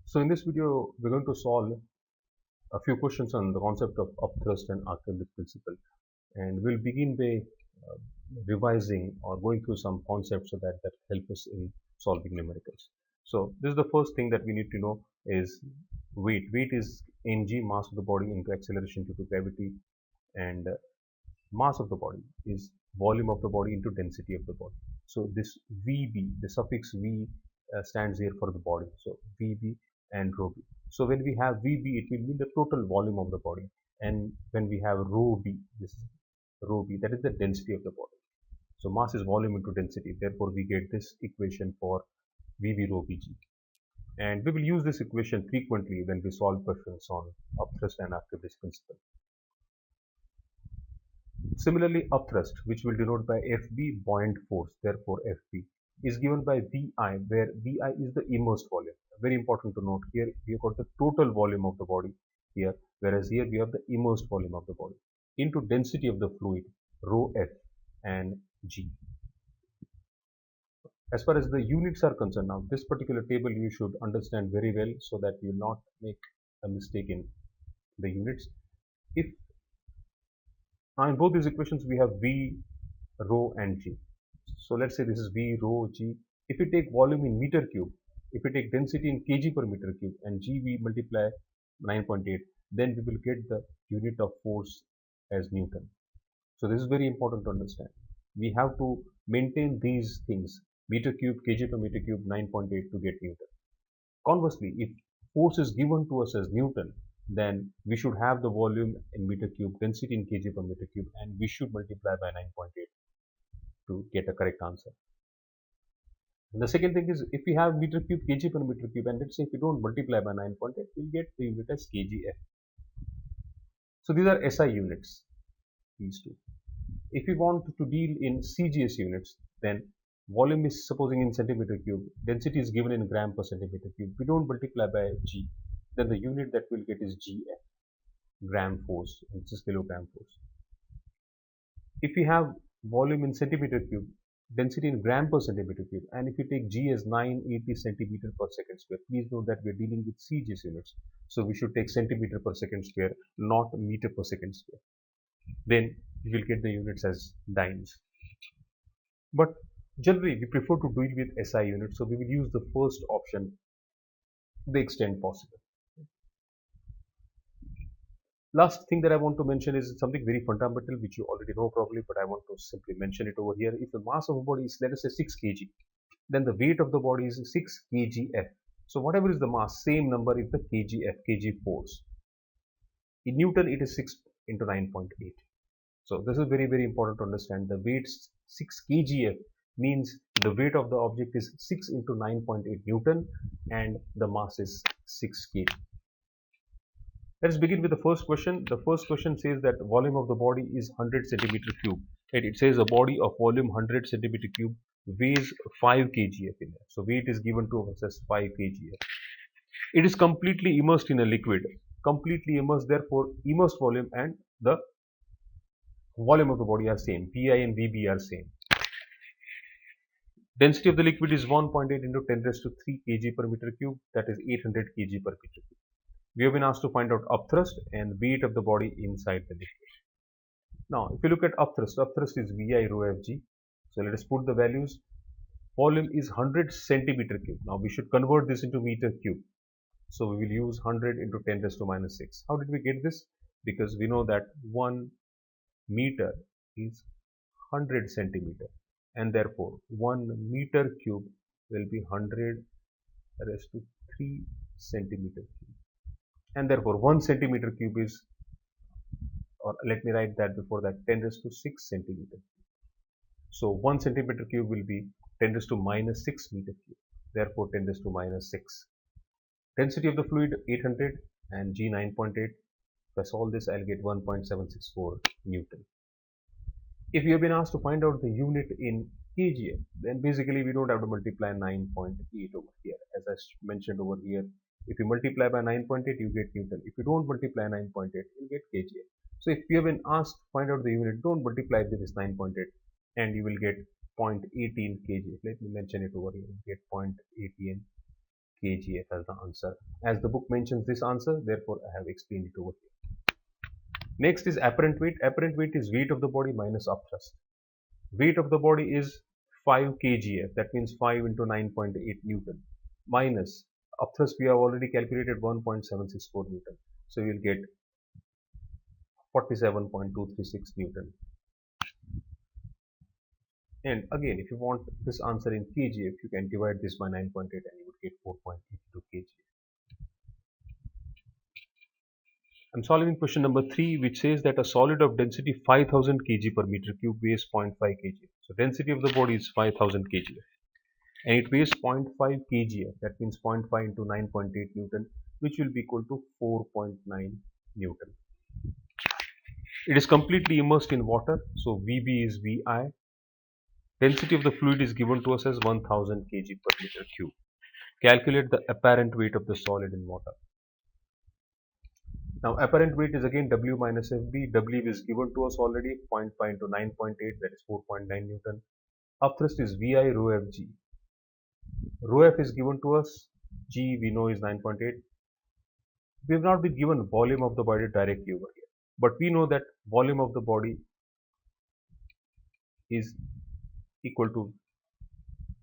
So in this video, we're going to solve a few questions on the concept of upthrust and Archimedes principle, and we'll begin by revising or going through some concepts so that help us in solving numericals. So this is the first thing that we need to know is weight. Weight is mg, mass of the body, into acceleration due to gravity, and mass of the body is volume of the body into density of the body. So this Vb, the suffix V stands here for the body. So Vb and rho b. So when we have Vb, it will mean the total volume of the body, and when we have rho b, this is rho b, that is the density of the body. So mass is volume into density. Therefore, we get this equation for Vb rho bg. And we will use this equation frequently when we solve questions on upthrust and Archimedes principle. Similarly, upthrust, which will denote by Fb, buoyant force, therefore Fb, is given by Vi, where Vi is the immersed volume. Very important to note here, we have got the total volume of the body here, whereas here we have the immersed volume of the body, into density of the fluid, rho F and G. As far as the units are concerned, now this particular table you should understand very well so that you will not make a mistake in the units. If now in both these equations we have V, rho and G. So let's say this is V, rho, G. If we take volume in meter cube, if we take density in kg per meter cube, and G we multiply 9.8, then we will get the unit of force as Newton. So this is very important to understand. We have to maintain these things, meter cube, kg per meter cube, 9.8 to get Newton. Conversely, if force is given to us as Newton, then we should have the volume in meter cube, density in kg per meter cube, and we should multiply by 9.8 to get a correct answer. And the second thing is, if we have meter cube, kg per meter cube, and let's say if we don't multiply by 9.8, we'll get the unit as kgf. So these are SI units, these two. If we want to deal in CGS units, then volume is supposing in centimeter cube, density is given in gram per centimeter cube. We don't multiply by G, then the unit that we'll get is GF, gram force, and this is kilogram force. If we have volume in centimeter cube, density in gram per centimeter cube, and if you take G as 980 centimeter per second square, please note that we are dealing with CGS units, so we should take centimeter per second square, not meter per second square. Then you will get the units as dynes. But generally we prefer to deal with SI units, so we will use the first option to the extent possible. Last thing that I want to mention is something very fundamental which you already know probably, but I want to simply mention it over here. If the mass of a body is, let us say, 6 kg, then the weight of the body is 6 kgf. So whatever is the mass, same number is the kgf, kg force. In Newton it is 6 into 9.8. So this is very important to understand. The weight 6 kgf means the weight of the object is 6 into 9.8 Newton and the mass is 6 kg. Let's begin with the first question. The first question says that volume of the body is 100 centimeter cube. Right? It says a body of volume 100 centimeter cube weighs 5 kgf in there. So weight is given to us as 5 kgf. It is completely immersed in a liquid. Completely immersed, therefore immersed volume and the volume of the body are same. Pi and Vb are same. Density of the liquid is 1.8 into 10 raised to 3 kg per meter cube, that is 800 kg per meter cube. We have been asked to find out upthrust and weight of the body inside the liquid. Now, if you look at upthrust is Vi rho Fg. So let us put the values. Volume is 100 centimeter cube. Now we should convert this into meter cube. So we will use 100 into 10 raised to minus 6. How did we get this? Because we know that 1 meter is 100 centimeter, and therefore 1 meter cube will be 100 raised to 3 centimeter cube. And therefore 1 centimeter cube is, or let me write that before that, 10 raised to 6 centimeter. So 1 centimeter cube will be 10 raised to minus 6 meter cube. Therefore 10 raised to minus 6. Density of the fluid 800 and G 9.8. If I solve this, I'll get 1.764 Newton. If you have been asked to find out the unit in kgf, then basically we don't have to multiply 9.8 over here. As I mentioned over here, if you multiply by 9.8, you get Newton. If you don't multiply 9.8, you get kgf. So if you have been asked to find out the unit, don't multiply with this 9.8 and you will get 0.18 kgf. Let me mention it over here. You get 0.18 kgf as the answer. As the book mentions this answer, therefore I have explained it over here. Next is apparent weight. Apparent weight is weight of the body minus upthrust. Weight of the body is 5 kgf, that means 5 into 9.8 Newton, minus upthrust we have already calculated 1.764 Newton. So you will get 47.236 Newton. And again, if you want this answer in kgf, you can divide this by 9.8 and you would get 4.82 kgf. I'm solving question number 3, which says that a solid of density 5000 kg per meter cube weighs 0.5 kg. So density of the body is 5000 kg and it weighs 0.5 kg. That means 0.5 into 9.8 Newton, which will be equal to 4.9 Newton. It is completely immersed in water, so VB is VI. Density of the fluid is given to us as 1000 kg per meter cube. Calculate the apparent weight of the solid in water. Now apparent weight is again W minus FB. W is given to us already, 0.5 into 9.8, that is 4.9 Newton. Upthrust is VI rho FG. Rho F is given to us, G we know is 9.8. We have not been given volume of the body directly over here, but we know that volume of the body is equal to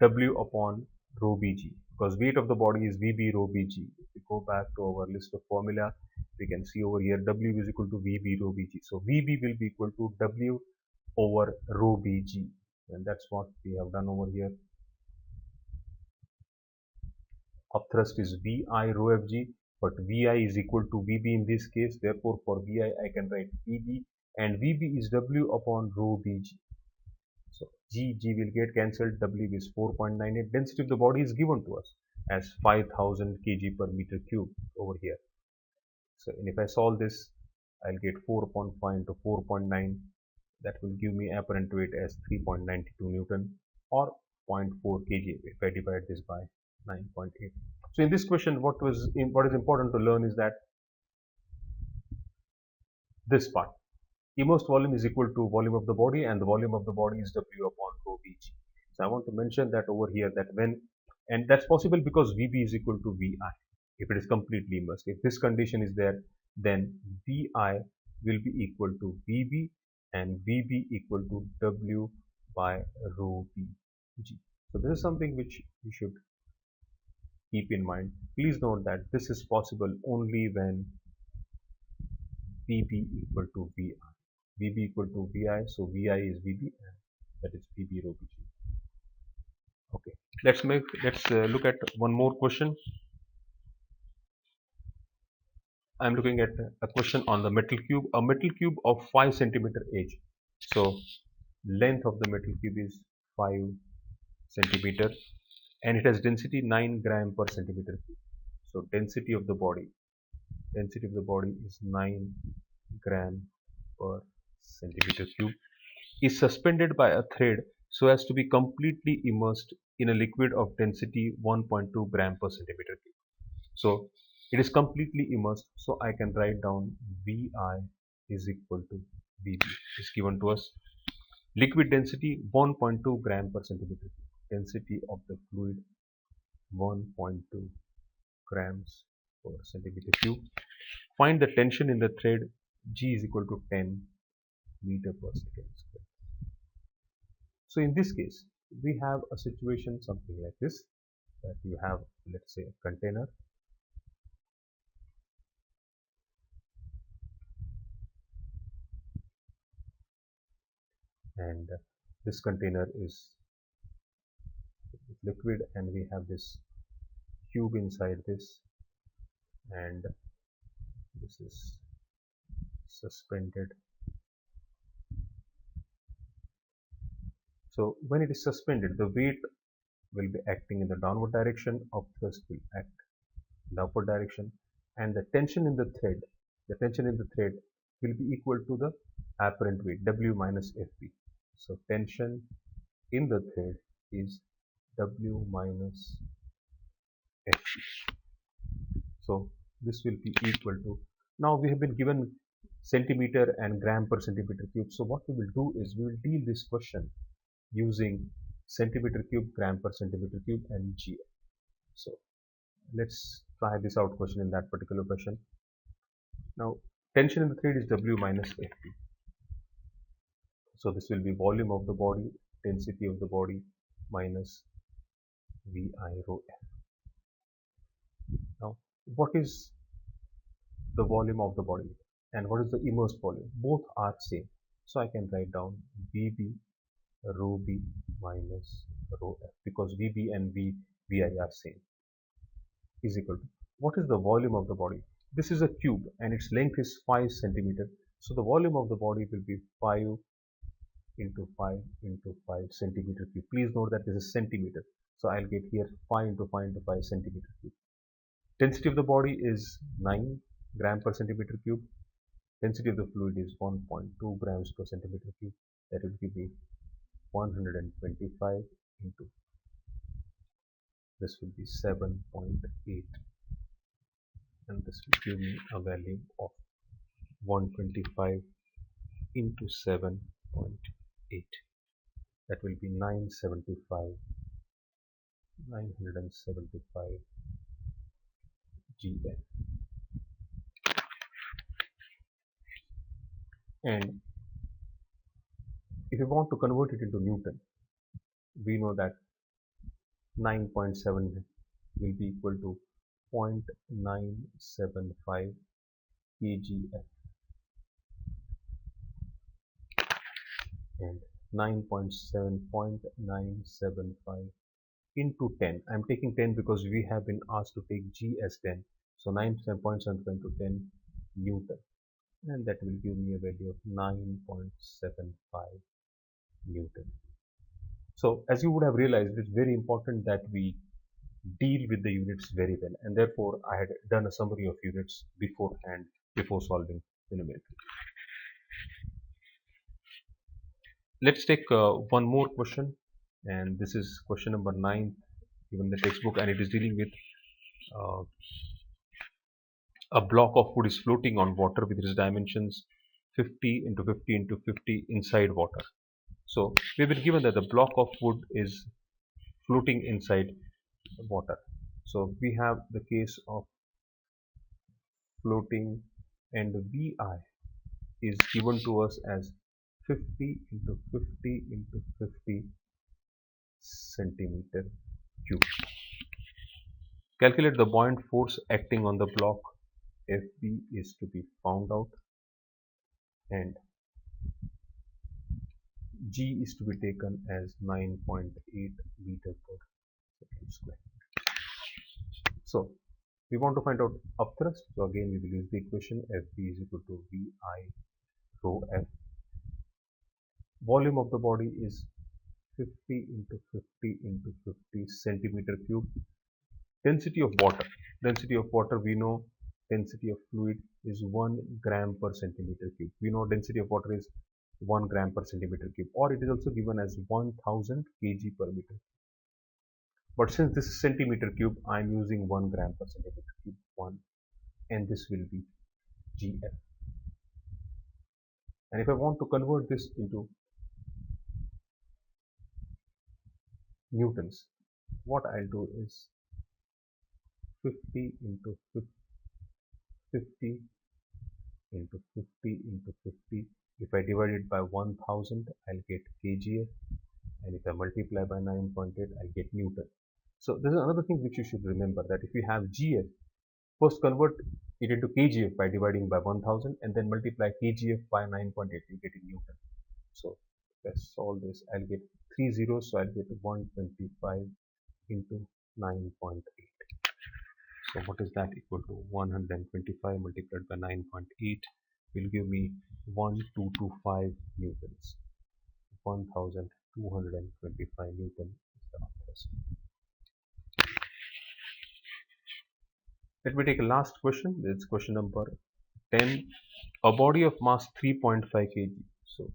W upon rho Bg, because weight of the body is Vb rho Bg. If we go back to our list of formula, we can see over here W is equal to Vb rho Bg. So Vb will be equal to W over rho Bg, and that's what we have done over here. Upthrust is Vi rho Fg, but Vi is equal to Vb in this case. Therefore, for Vi I can write Vb, and Vb is W upon rho Bg. So G will get cancelled. W is 4.98. Density of the body is given to us as 5000 kg per meter cube over here. So and if I solve this, I'll get 4 upon 5 into 4.9. That will give me apparent weight as 3.92 Newton or 0.4 kg if I divide this by 9.8. So in this question, what is important to learn is that this part. Immersed volume is equal to volume of the body, and the volume of the body is W upon rho Bg. So I want to mention that over here, that when, and that's possible because Vb is equal to Vi if it is completely immersed. If this condition is there, then Vi will be equal to Vb and Vb equal to W by rho Bg. So this is something which you should keep in mind. Please note that this is possible only when Vb equal to Vi. Vb equal to Vi, so Vi is Vb and that is Vb rho Bg. Okay, let's look at one more question. I'm looking at a question on the metal cube. A metal cube of 5 centimeter age. So length of the metal cube is 5 centimeter and it has density 9 gram per centimeter cube. So density of the body is 9 gram per centimeter cube, is suspended by a thread so as to be completely immersed in a liquid of density 1.2 gram per centimeter cube. So it is completely immersed, so I can write down Vi is equal to Vb is given to us. Liquid density 1.2 gram per centimeter cube. Density of the fluid 1.2 grams per centimeter cube. Find the tension in the thread. G is equal to 10 meter per second square. So in this case, we have a situation something like this, that you have, let's say, a container, and this container is liquid and we have this cube inside this, and this is suspended. So when it is suspended, the weight will be acting in the downward direction, upthrust will act in the upward direction, and the tension in the thread will be equal to the apparent weight, W minus Fb. So tension in the thread is W minus Fb. So this will be equal to, now we have been given centimeter and gram per centimeter cube. So what we will do is we will deal this question using centimeter cube, gram per centimeter cube and G. So let's try this out question in that particular question. Now, tension in the thread is W minus Fp. So this will be volume of the body, density of the body minus Vi rho F. Now, what is the volume of the body and what is the immersed volume? Both are same. So I can write down Vb rho B minus rho F, because Vb and Vi are same, is equal to, what is the volume of the body? This is a cube and its length is 5 centimeter. So the volume of the body will be 5 into 5 into 5 centimeter cube. Please note that this is centimeter. So I'll get here 5 into 5 into 5 centimeter cube. Density of the body is 9 gram per centimeter cube. Density of the fluid is 1.2 grams per centimeter cube. That will give me 125 into, this will be 7.8, and this will give me a value of 125 into 7.8. That will be 975 GF. And if you want to convert it into Newton, we know that 9.7 will be equal to 0.975 kgf, and 9.975 into 10. I am taking 10 because we have been asked to take G as 10. So 9.75 into 10 Newton, and that will give me a value of 9.75 Newton. So as you would have realized, it's very important that we deal with the units very well, and therefore I had done a summary of units beforehand before solving the numerical. Let's take one more question, and this is question number 9 given the textbook, and it is dealing with a block of wood is floating on water with its dimensions 50 into 50 into 50 inside water. So we've been given that the block of wood is floating inside water. So we have the case of floating, and Vi is given to us as 50 into 50 into 50 centimeter cube. Calculate the buoyant force acting on the block. Fb is to be found out, and G is to be taken as 9.8 meter per second square. So we want to find out upthrust. So again we will use the equation Fb is equal to Vi rho F. Volume of the body is 50 into 50 into 50 centimeter cube. Density of water. Density of water, we know density of fluid is 1 gram per centimeter cube. We know density of water is 1 gram per centimeter cube, or it is also given as 1000 kg per meter. But since this is centimeter cube, I am using 1 gram per centimeter cube, 1, and this will be GF. And if I want to convert this into newtons, what I'll do is 50 into 50 into 50 into 50. If I divide it by 1000, I'll get kgf, and if I multiply by 9.8, I'll get newton. So this is another thing which you should remember, that if you have gf, first convert it into kgf by dividing by 1000, and then multiply kgf by 9.8, you get in newton. So let's solve this. I'll get 3 zeros, so I'll get 125 into 9.8. So what is that equal to? 125 multiplied by 9.8 will give me 1225 newtons. 1225 newton is the upthrust. Let me take a last question. It's question number 10. A body of mass 3.5 kg. So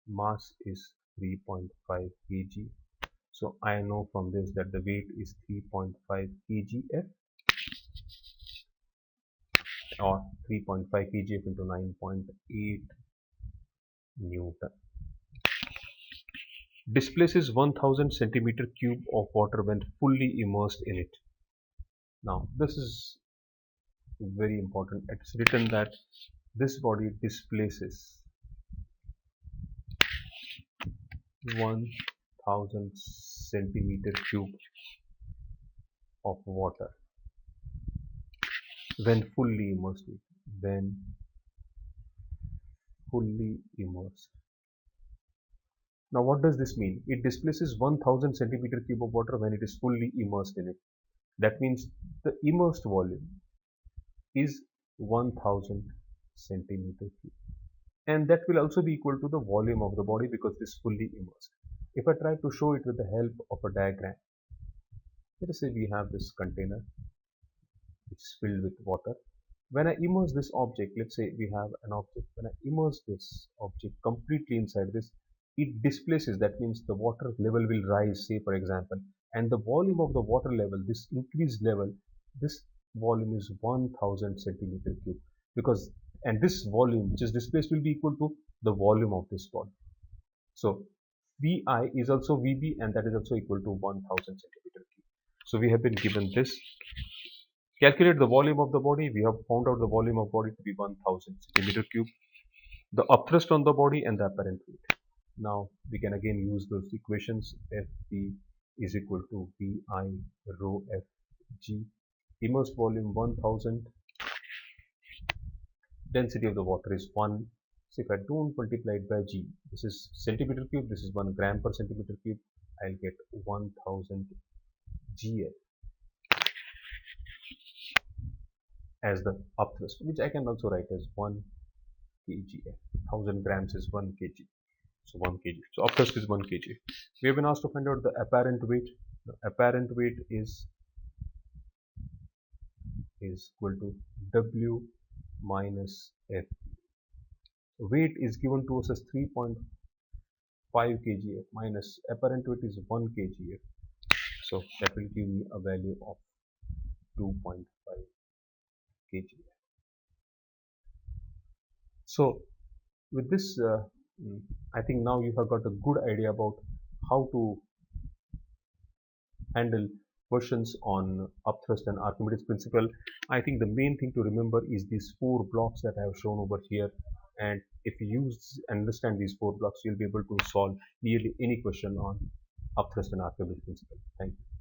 mass is 3.5 kg. So I know from this that the weight is 3.5 kgf, or 3.5 kgf into 9.8 newton. Displaces 1000 centimeter cube of water when fully immersed in it. Now this is very important. It's written that this body displaces 1000 centimeter cube of water when fully immersed. When fully immersed. Now what does this mean? It displaces 1000 centimeter cube of water when it is fully immersed in it. That means the immersed volume is 1000 centimeter cube. And that will also be equal to the volume of the body because it is fully immersed. If I try to show it with the help of a diagram, let us say we have this container which is filled with water. When I immerse this object, let's say we have an object, when I immerse this object completely inside this, it displaces, that means the water level will rise, say for example, and the volume of the water level, this increased level, this volume is 1000 centimeter cube, because, and this volume which is displaced will be equal to the volume of this body. So Vi is also Vb, and that is also equal to 1000 centimeter cube. So we have been given this. Calculate the volume of the body. We have found out the volume of body to be 1000 centimeter cube. The upthrust on the body and the apparent weight. Now we can again use those equations. Fp is equal to Vi rho Fg. Immersed volume 1000. Density of the water is 1. So if I don't multiply it by G, this is centimeter cube, this is 1 gram per centimeter cube, I'll get 1000 Gf as the upthrust, which I can also write as 1 kgf. 1000 grams is 1 kg. So 1 kg. So upthrust is 1 kg. We have been asked to find out the apparent weight. The apparent weight is equal to W minus F. Weight is given to us as 3.5 kgf minus apparent weight is 1 kgf. So that will give me a value of 2.5 kgf. So with this, I think now you have got a good idea about how to handle questions on upthrust and Archimedes principle. I think the main thing to remember is these 4 blocks that I have shown over here, and if you understand these 4 blocks, you'll be able to solve nearly any question on upthrust and Archimedes principle. Thank you.